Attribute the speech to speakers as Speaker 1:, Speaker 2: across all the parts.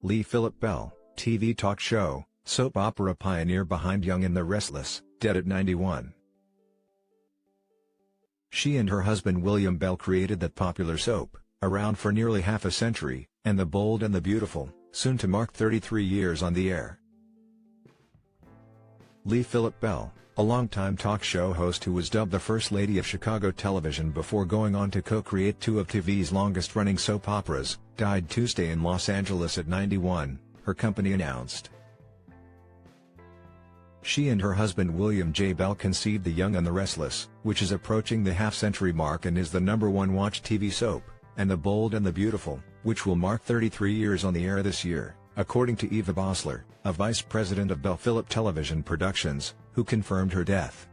Speaker 1: Lee Phillip Bell, TV talk show, soap opera pioneer behind Young and the Restless, dead at 91. She and her husband William Bell created that popular soap, around for nearly half a century, and The Bold and the Beautiful, soon to mark 33 years on the air. Lee Phillip Bell, a longtime talk show host who was dubbed the First Lady of Chicago television before going on to co-create two of TV's longest-running soap operas, died Tuesday in Los Angeles at 91, her company announced. She and her husband William J. Bell conceived The Young and the Restless, which is approaching the half-century mark and is the #1 watched TV soap, and The Bold and the Beautiful, which will mark 33 years on the air this year, according to Eva Bosler, a vice president of Bell Phillip Television Productions, who confirmed her death.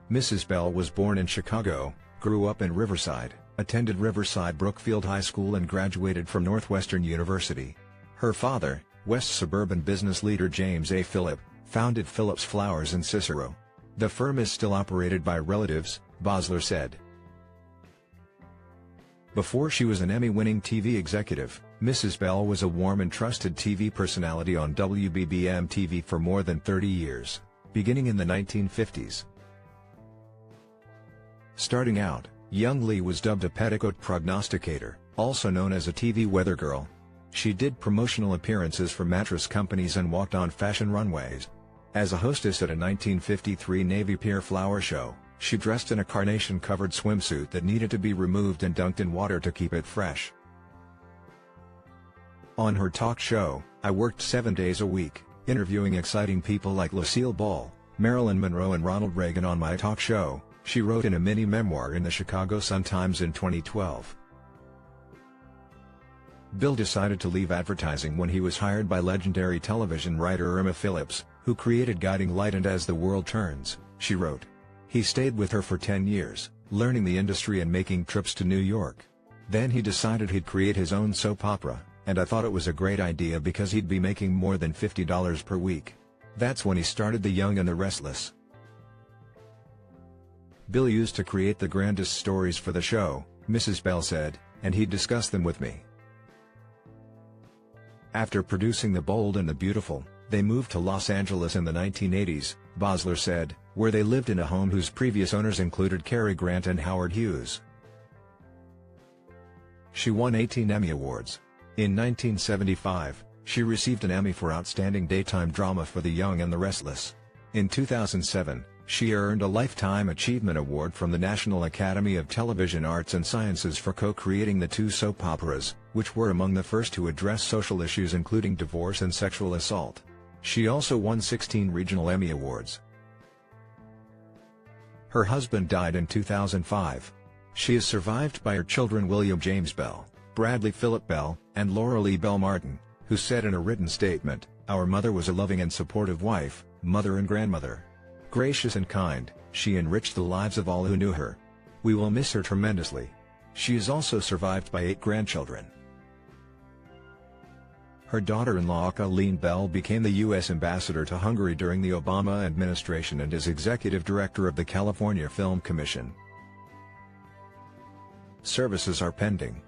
Speaker 1: Mrs. Bell was born in Chicago, grew up in Riverside, attended Riverside Brookfield High School and graduated from Northwestern University. Her father, West suburban business leader James A. Phillip, founded Phillips Flowers in Cicero. The firm is still operated by relatives, Bosler said. Before she was an Emmy-winning TV executive, Mrs. Bell was a warm and trusted TV personality on WBBM TV for more than 30 years, beginning in the 1950s. Starting out, young Lee was dubbed a petticoat prognosticator, also known as a TV weather girl. She did promotional appearances for mattress companies and walked on fashion runways. As a hostess at a 1953 Navy Pier flower show, she dressed in a carnation-covered swimsuit that needed to be removed and dunked in water to keep it fresh. On her talk show, I worked 7 days a week, interviewing exciting people like Lucille Ball, Marilyn Monroe and Ronald Reagan on my talk show, she wrote in a mini-memoir in the Chicago Sun-Times in 2012. Bill decided to leave advertising when he was hired by legendary television writer Irma Phillips, who created Guiding Light and As the World Turns, she wrote. He stayed with her for 10 years, learning the industry and making trips to New York. Then he decided he'd create his own soap opera, and I thought it was a great idea because he'd be making more than $50 per week. That's when he started The Young and the Restless. Bill used to create the grandest stories for the show, Mrs. Bell said, and he'd discuss them with me. After producing The Bold and the Beautiful, they moved to Los Angeles in the 1980s, Bosler said, where they lived in a home whose previous owners included Cary Grant and Howard Hughes. She won 18 Emmy Awards. In 1975, she received an Emmy for Outstanding Daytime Drama for The Young and the Restless. In 2007, she earned a Lifetime Achievement Award from the National Academy of Television Arts and Sciences for co-creating the two soap operas, which were among the first to address social issues including divorce and sexual assault. She also won 16 regional Emmy Awards. Her husband died in 2005. She is survived by her children William James Bell, Bradley Phillip Bell, and Laura Lee Bell Martin, who said in a written statement, "Our mother was a loving and supportive wife, mother and grandmother. Gracious and kind, she enriched the lives of all who knew her. We will miss her tremendously." She is also survived by 8 grandchildren. Her daughter-in-law Colleen Bell became the U.S. ambassador to Hungary during the Obama administration and is executive director of the California Film Commission. Services are pending.